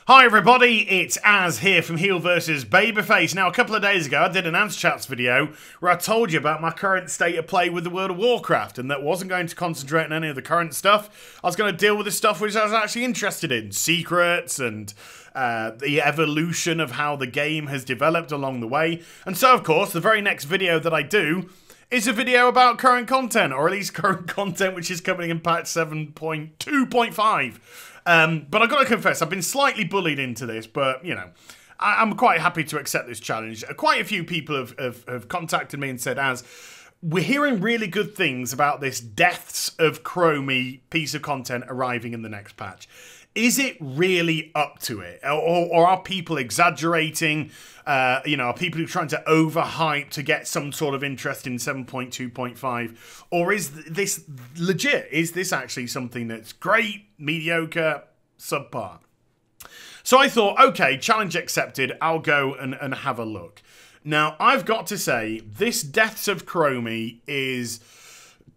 Hi everybody, it's Az here from HeelvsBabyface. Now, a couple of days ago, I did an Az Chats video where I told you about my current state of play with the World of Warcraft, and that wasn't going to concentrate on any of the current stuff. I was going to deal with the stuff which I was actually interested in, secrets and the evolution of how the game has developed along the way. And so, of course, the very next video that I do is a video about current content, or at least current content which is coming in patch 7.2.5. But I've got to confess, I've been slightly bullied into this, but, you know, I'm quite happy to accept this challenge. Quite a few people have contacted me and said, Az, we're hearing really good things about this Deaths of Chromie piece of content arriving in the next patch. Is it really up to it? Or are people exaggerating? You know, are people trying to overhype to get some sort of interest in 7.2.5? Or is this legit? Is this actually something that's great, mediocre, subpar? So I thought, okay, challenge accepted. I'll go and have a look. Now, I've got to say, this Deaths of Chromie is,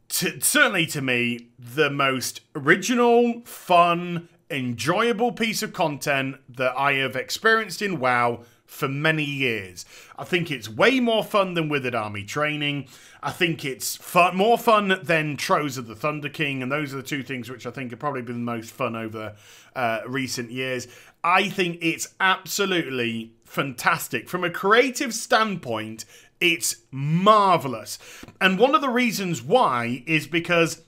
certainly to me, the most original, fun, enjoyable piece of content that I have experienced in WoW for many years. I think it's way more fun than Withered Army Training. I think it's more fun than Trows of the Thunder King, and those are the two things which I think have probably been the most fun over recent years. I think it's absolutely fantastic. From a creative standpoint, it's marvellous. And one of the reasons why is because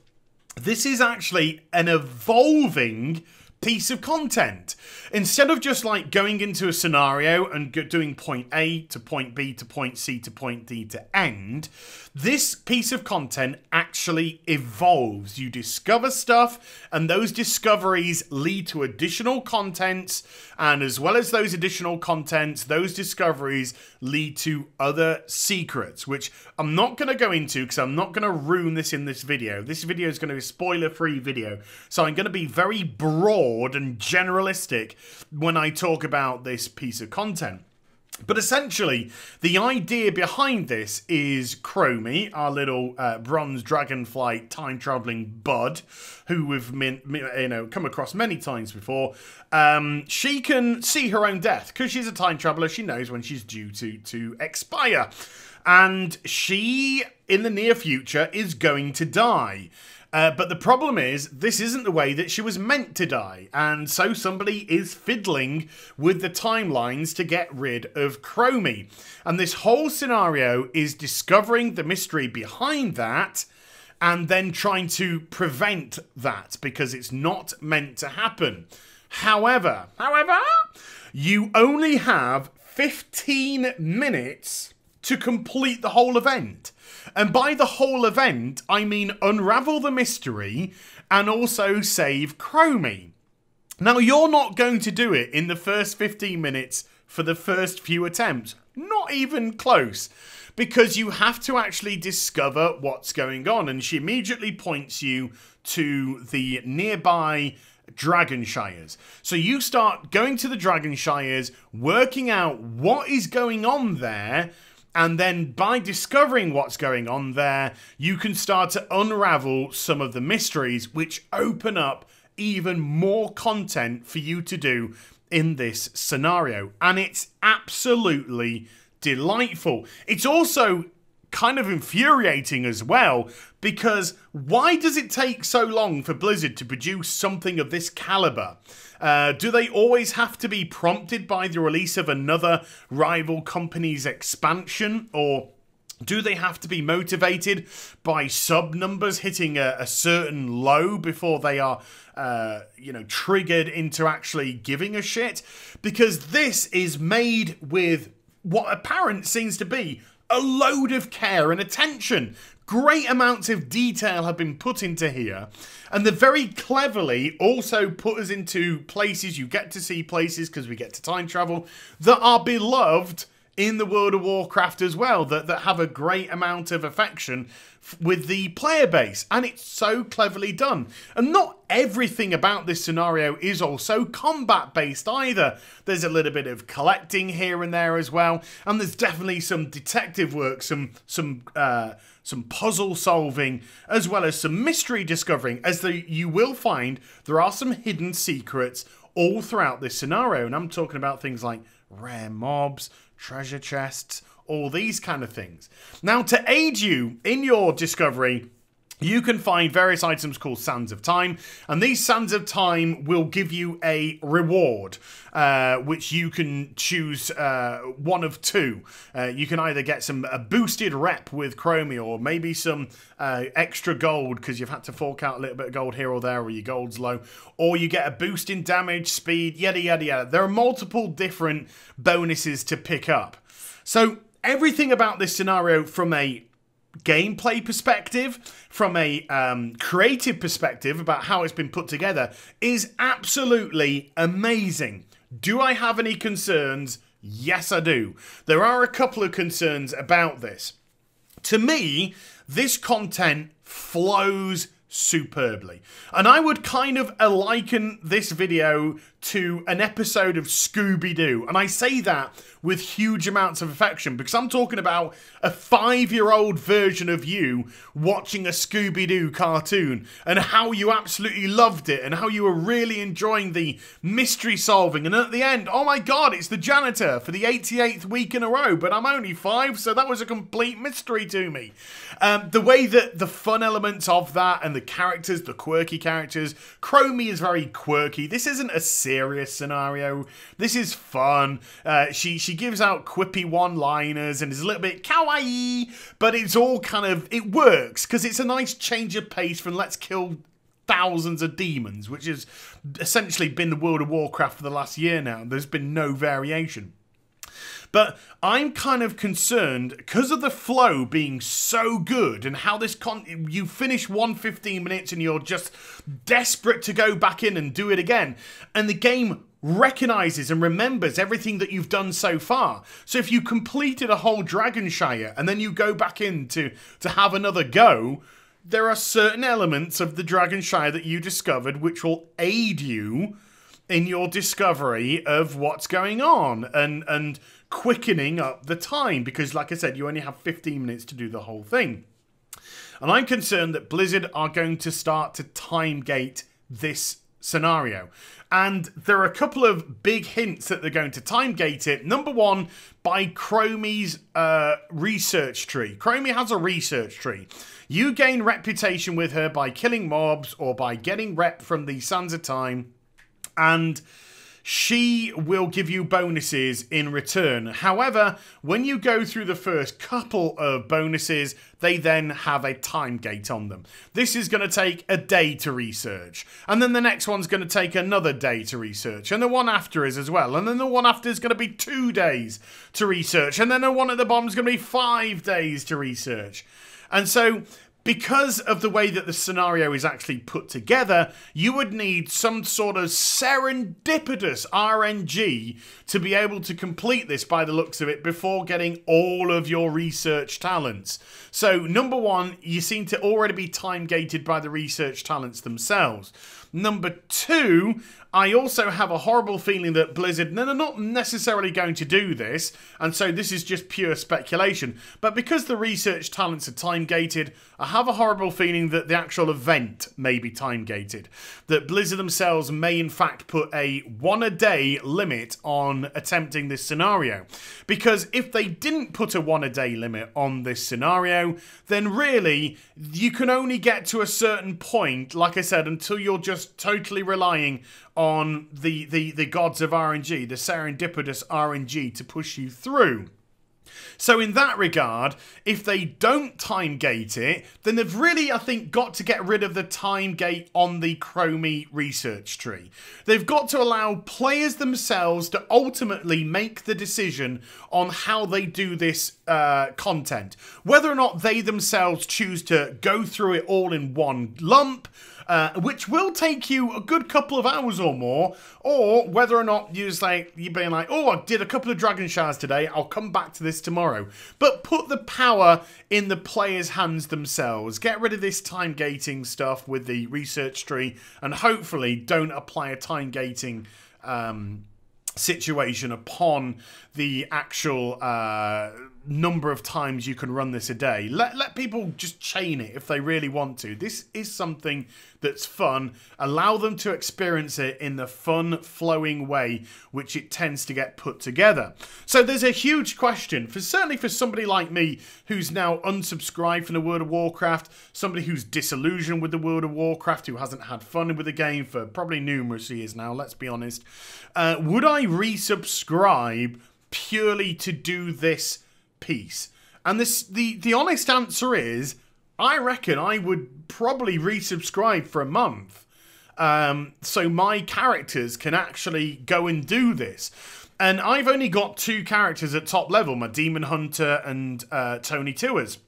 this is actually an evolving piece of content. Instead of just like going into a scenario and doing point A to point B to point C to point D to end, this piece of content actually evolves. You discover stuff, and those discoveries lead to additional contents, and as well as those additional contents, those discoveries lead to other secrets, which I'm not going to go into because I'm not going to ruin this in this video. This video is going to be a spoiler-free video, so I'm going to be very broad and generalistic when I talk about this piece of content. But essentially, the idea behind this is Chromie, our little bronze dragonfly time-traveling bud, who we've come across many times before. She can see her own death because she's a time traveler. She knows when she's due to expire, and she, in the near future, is going to die. But the problem is, this isn't the way that she was meant to die, and so somebody is fiddling with the timelines to get rid of Chromie. And this whole scenario is discovering the mystery behind that, and then trying to prevent that, because it's not meant to happen. However, you only have 15 minutes to complete the whole event. And by the whole event, I mean unravel the mystery and also save Chromie. Now, you're not going to do it in the first 15 minutes for the first few attempts. Not even close. Because you have to actually discover what's going on. And she immediately points you to the nearby Dragonshires. So you start going to the Dragonshires, working out what is going on there, and then by discovering what's going on there, you can start to unravel some of the mysteries, which open up even more content for you to do in this scenario. And it's absolutely delightful. It's also kind of infuriating as well, because why does it take so long for Blizzard to produce something of this caliber? Do they always have to be prompted by the release of another rival company's expansion? Or do they have to be motivated by sub numbers hitting a certain low before they are, triggered into actually giving a shit? Because this is made with what apparent seems to be a load of care and attention. Great amounts of detail have been put into here, and they very cleverly also put us into places. You get to see places, because we get to time travel, that are beloved in the World of Warcraft as well, that have a great amount of affection with the player base, and it's so cleverly done. And not everything about this scenario is also combat based either. There's a little bit of collecting here and there as well, and there's definitely some detective work, some puzzle solving, as well as some mystery discovering, as you will find there are some hidden secrets all throughout this scenario. And I'm talking about things like rare mobs, treasure chests, all these kind of things. Now, to aid you in your discovery, you can find various items called Sands of Time, and these Sands of Time will give you a reward, which you can choose one of two. You can either get a boosted rep with Chromie, or maybe some extra gold because you've had to fork out a little bit of gold here or there, or your gold's low, or you get a boost in damage, speed, yada yada yada. There are multiple different bonuses to pick up. So everything about this scenario, from a gameplay perspective, from a creative perspective about how it's been put together, is absolutely amazing. Do I have any concerns? Yes, I do. There are a couple of concerns about this. To me, this content flows superbly, and I would kind of liken this video to an episode of Scooby-Doo, and I say that with huge amounts of affection because I'm talking about a 5-year-old version of you watching a Scooby-Doo cartoon, and how you absolutely loved it, and how you were really enjoying the mystery solving, and at the end, oh my god, it's the janitor for the 88th week in a row, but I'm only 5, so that was a complete mystery to me. The way that the fun elements of that, and the characters, the quirky characters, Chromie is very quirky. This isn't a serious scenario. This is fun. She gives out quippy one-liners and is a little bit kawaii, but it's all kind of, it works because it's a nice change of pace from let's kill thousands of demons, which has essentially been the World of Warcraft for the last year now. There's been no variation. But I'm kind of concerned because of the flow being so good, and how this you finish 15 minutes and you're just desperate to go back in and do it again. And the game recognizes and remembers everything that you've done so far. So if you completed a whole Dragonshire and then you go back in to have another go, there are certain elements of the Dragonshire that you discovered which will aid you in your discovery of what's going on, and quickening up the time, because like I said, you only have 15 minutes to do the whole thing. And I'm concerned that Blizzard are going to start to time gate this scenario. And there are a couple of big hints that they're going to time gate it. Number one, by Chromie's research tree. Chromie has a research tree. You gain reputation with her by killing mobs or by getting rep from the Sands of Time, and she will give you bonuses in return. However, when you go through the first couple of bonuses, they then have a time gate on them. This is going to take a day to research, and then the next one's going to take another day to research, and the one after is as well, and then the one after is going to be 2 days to research, and then the one at the bottom is going to be 5 days to research. And so, because of the way that the scenario is actually put together, you would need some sort of serendipitous RNG to be able to complete this by the looks of it before getting all of your research talents. So, number one, you seem to already be time gated by the research talents themselves. Number two, I also have a horrible feeling that Blizzard, they're not necessarily going to do this, and so this is just pure speculation. But because the research talents are time-gated, I have a horrible feeling that the actual event may be time-gated. That Blizzard themselves may in fact put a 1-a-day limit on attempting this scenario. Because if they didn't put a 1-a-day limit on this scenario, then really, you can only get to a certain point, like I said, until you're just totally relying on the gods of RNG, the serendipitous RNG, to push you through. So in that regard, if they don't time gate it, then they've really, I think, got to get rid of the time gate on the Chromie research tree. They've got to allow players themselves to ultimately make the decision on how they do this content. Whether or not they themselves choose to go through it all in one lump, which will take you a good couple of hours or more, or whether or not you're being like, oh, I did a couple of Dragonshires today, I'll come back to this tomorrow. But put the power in the players' hands themselves. Get rid of this time gating stuff with the research tree, and hopefully don't apply a time gating situation upon the actual number of times you can run this a day. Let people just chain it if they really want to. This is something that's fun. Allow them to experience it in the fun, flowing way which it tends to get put together. So there's a huge question, certainly for somebody like me who's now unsubscribed from the World of Warcraft, somebody who's disillusioned with the World of Warcraft, who hasn't had fun with the game for probably numerous years now, let's be honest. Would I resubscribe purely to do this piece? And the honest answer is, I reckon I would probably resubscribe for a month, so my characters can actually go and do this. And I've only got 2 characters at top level, my Demon Hunter and Tony Tewers,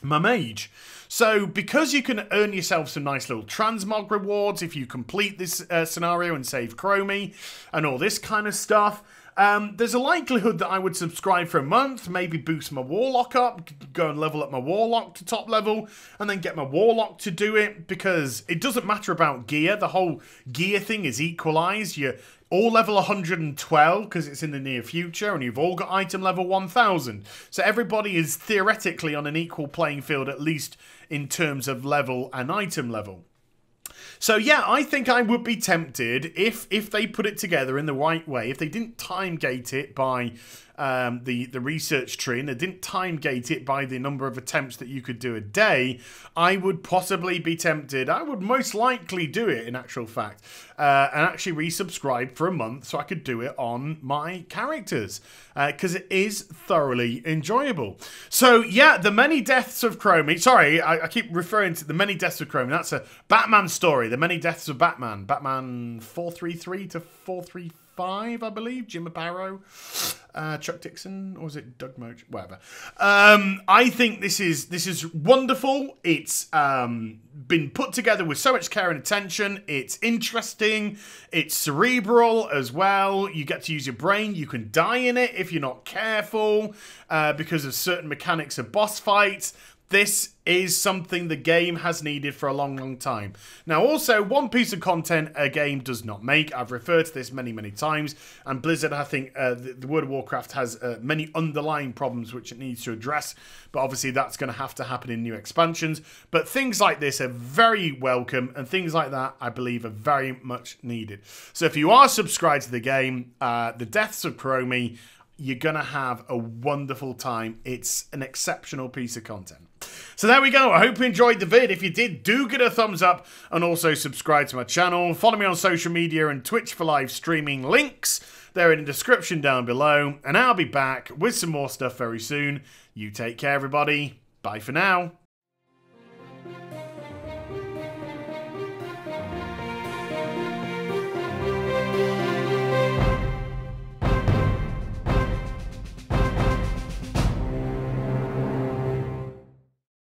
my mage. So because you can earn yourself some nice little transmog rewards if you complete this scenario and save Chromie and all this kind of stuff, there's a likelihood that I would subscribe for a month, maybe boost my Warlock up, go and level up my Warlock to top level, and then get my Warlock to do it, because it doesn't matter about gear. The whole gear thing is equalized. You're all level 112 because it's in the near future, and you've all got item level 1000. So everybody is theoretically on an equal playing field, at least in terms of level and item level. So yeah, I think I would be tempted if they put it together in the right way, if they didn't time gate it by the research tree, and they didn't time gate it by the number of attempts that you could do a day, I would possibly be tempted. I would most likely do it, in actual fact, and actually resubscribe for a month so I could do it on my characters, because it is thoroughly enjoyable. So yeah, The Many Deaths of Chromie. Sorry, I keep referring to The Many Deaths of Chromie. That's a Batman story. The Many Deaths of Batman. Batman 433 to 435, I believe. Jim Barrow, Chuck Dixon, or was it Doug Moach? Whatever. I think this is wonderful. It's been put together with so much care and attention. It's interesting. It's cerebral as well. You get to use your brain. You can die in it if you're not careful, because of certain mechanics of boss fights. This is something the game has needed for a long, long time. Now, also, one piece of content a game does not make. I've referred to this many, many times. And Blizzard, I think, the World of Warcraft has many underlying problems which it needs to address. But obviously, that's going to have to happen in new expansions. But things like this are very welcome. And things like that, I believe, are very much needed. So if you are subscribed to the game, The Deaths of Chromie, you're going to have a wonderful time. It's an exceptional piece of content. So there we go. I hope you enjoyed the vid. If you did, do give it a thumbs up and also subscribe to my channel. Follow me on social media and Twitch for live streaming. Links, they're in the description down below. And I'll be back with some more stuff very soon. You take care, everybody. Bye for now.